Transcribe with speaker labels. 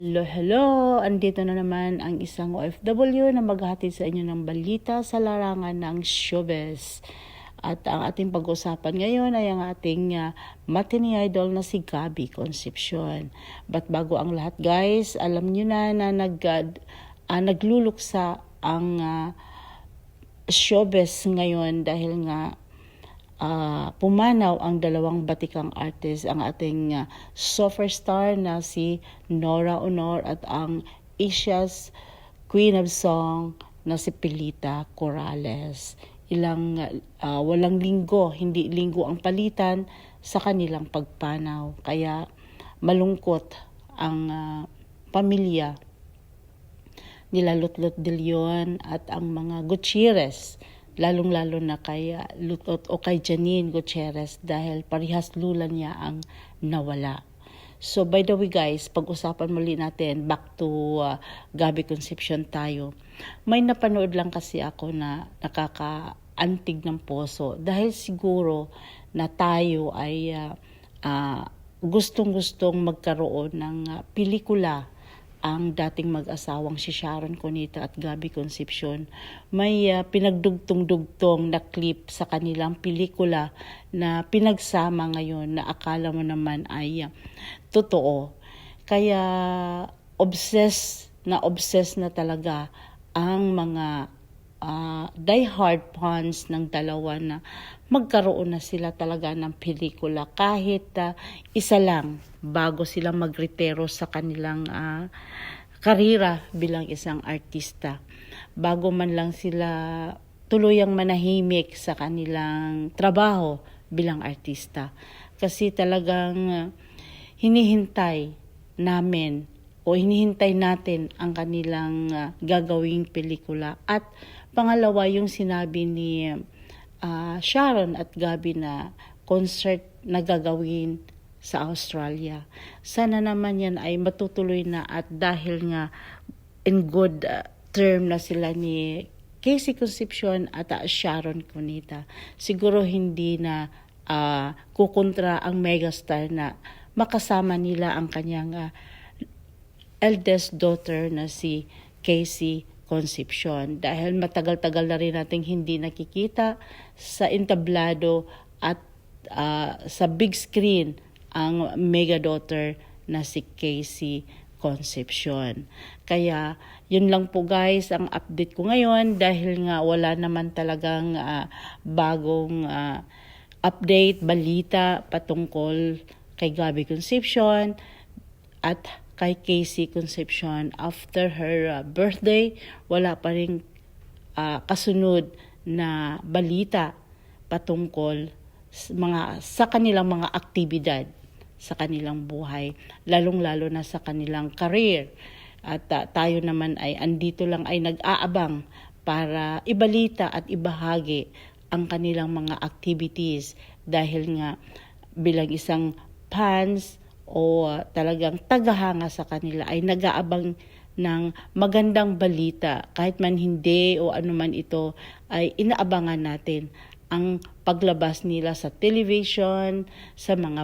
Speaker 1: Hello, hello! Andito na naman ang isang OFW na maghahatid sa inyo ng balita sa larangan ng showbiz. At ang ating pag-usapan ngayon ay ang ating matinee idol na si Gabby Concepcion. But bago ang lahat guys, alam nyo na nagluluksa ang showbiz ngayon dahil nga pumanaw ang dalawang batikang artist, ang ating superstar na si Nora Honor at ang Asia's Queen of Song na si Pilita Corrales. Walang linggo, hindi linggo ang palitan sa kanilang pagpanaw. Kaya malungkot ang pamilya nila Lutlot de Leon at ang mga Gutierrez, lalong-lalo na kay Lutot o kay Janine Gutierrez dahil parehas lula niya ang nawala. So by the way guys, pag-usapan muli natin, back to Gabby Concepcion tayo. May napanood lang kasi ako na nakakaantig ng puso dahil siguro na tayo ay gustong-gustong magkaroon ng pelikula ang dating mag-asawang si Sharon Cunita at Gabby Concepcion. May pinagdugtong-dugtong na clip sa kanilang pelikula na pinagsama ngayon na akala mo naman ay totoo. Kaya obsessed na talaga ang mga die-hard fans ng dalawa na magkaroon na sila talaga ng pelikula kahit isa lang bago sila magretiro sa kanilang karera bilang isang artista. Bago man lang sila tuluyang manahimik sa kanilang trabaho bilang artista. Kasi talagang hinihintay natin ang kanilang gagawing pelikula. At pangalawa, yung sinabi ni Sharon at Gabby na concert na gagawin sa Australia. Sana naman yan ay matutuloy na at dahil nga in good term na sila ni Casey Concepcion at Sharon Cunita. Siguro hindi na kukontra ang megastar na makasama nila ang kanyang eldest daughter na si Casey Concepcion dahil matagal-tagal na rin nating hindi nakikita sa entablado at sa big screen ang mega daughter na si Casey Concepcion. Kaya yun lang po guys ang update ko ngayon dahil nga wala naman talagang bagong update, balita patungkol kay Gabby Concepcion at kay Casey Concepcion. After her birthday, wala pa rin kasunod na balita patungkol sa kanilang mga aktibidad sa kanilang buhay, lalong-lalo na sa kanilang career. At tayo naman ay andito lang ay nag-aabang para ibalita at ibahagi ang kanilang mga activities dahil nga bilang isang fans o talagang tagahanga sa kanila ay nag-aabang ng magandang balita. Kahit man hindi o anuman ito ay inaabangan natin ang paglabas nila sa television, sa mga